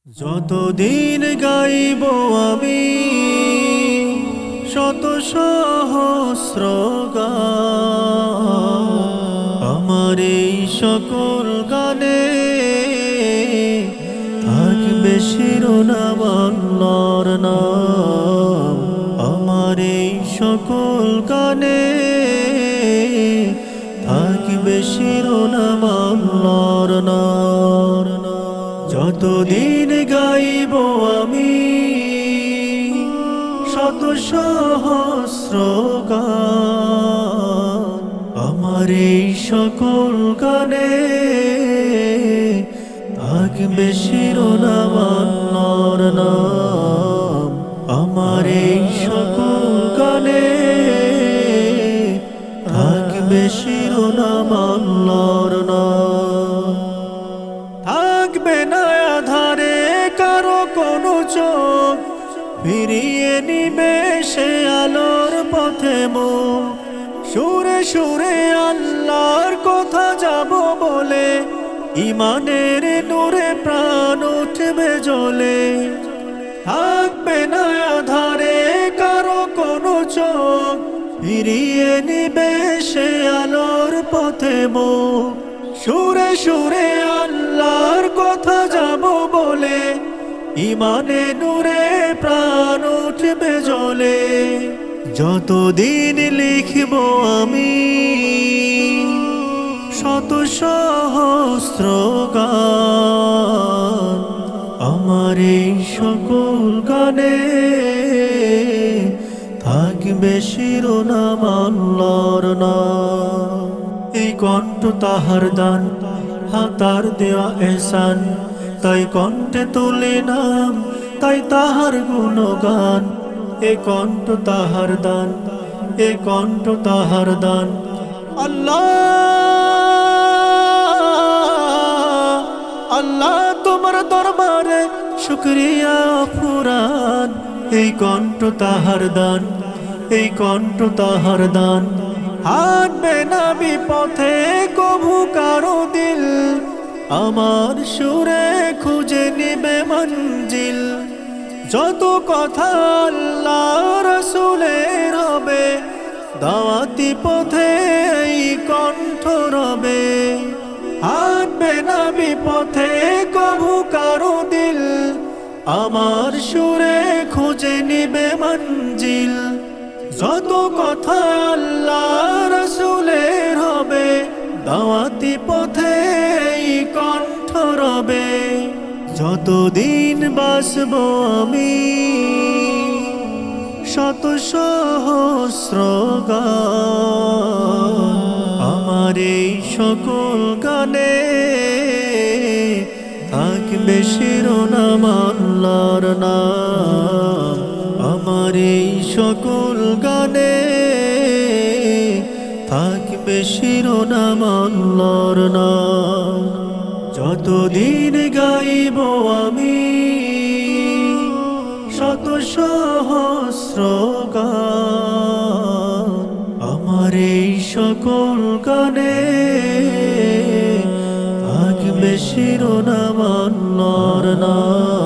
যতদিন গাইব আমি শত সহস্র গান, আমার এই সকল গানে থাকবে শিরোনাম আল্লাহর নাম। আমার এই সকল গানে থাকবে শিরোনাম আল্লাহর নাম। যতদিন গাইব আমি শত সহস্র গান, আমার এই সকল গানে থাকবে শিরোনাম আল্লাহর নাম। আমার এই সকল গানে থাকবে শিরোনাম আল্লাহর নাম। থাকবে না আধারে কারো কোনো চোখ, ফিরিয়ে নিবে সে আলোর পথে মুখ। সুরে সুরে আল্লাহর কথা যাব বলে, ইমানের নূরে প্রাণ উঠবে জ্বলে। থাকবে না আধারে কারো কোনো চোখ, ফিরিয়ে নিবে সে আলোর পথে মুখ। সুরে সুরে আল্লাহর কথা যাব বলে, ইমানে নূরে প্রাণ উঠবে জ্বলে। যতদিন লিখব আমি শত সহস্র গান, আমার এই সকল গানে থাকবে শিরোনাম আল্লাহর নাম। এই কণ্ঠ তাহার দান, হাতার দেওয়া এহসান, তাই কণ্ঠে তুলে নাম, তাই তাহার গুণগান। এ কণ্ঠ তাহার দান, এ কণ্ঠ তাহার দান। আল্লাহ আল্লাহ তোমার দরবারে শুকরিয়া ফুরান। এই কণ্ঠ তাহার দান, এই কণ্ঠ তাহার দান। হাঁটবে না বিপথে কভু কারো দিল, আমার সুরে খুঁজে নিবে মঞ্জিল। যত কথা আল্লাহ রাসূলের হবে, দাওয়াতি পথে এই কণ্ঠ রবে। হাঁটবে না বিপথে কভু কারো দিল, আমার সুরে খুঁজে নিবে মঞ্জিল। যত কথা আল্লাহ রাসূলের হবে, দাওয়াতি পথে এই কণ্ঠ রবে। যতদিন বাসব আমি শত সহস্র গান, আমার এই সকল গানে থাকবে শিরোনাম আল্লাহর নাম। আমার এই সকল গানে থাকবে শিরোনাম আল্লাহর নাম। যতদিন গাইব আমি শত সহস্র গান, আমার এই সকল গানে থাকবে শিরোনাম আল্লাহর নাম।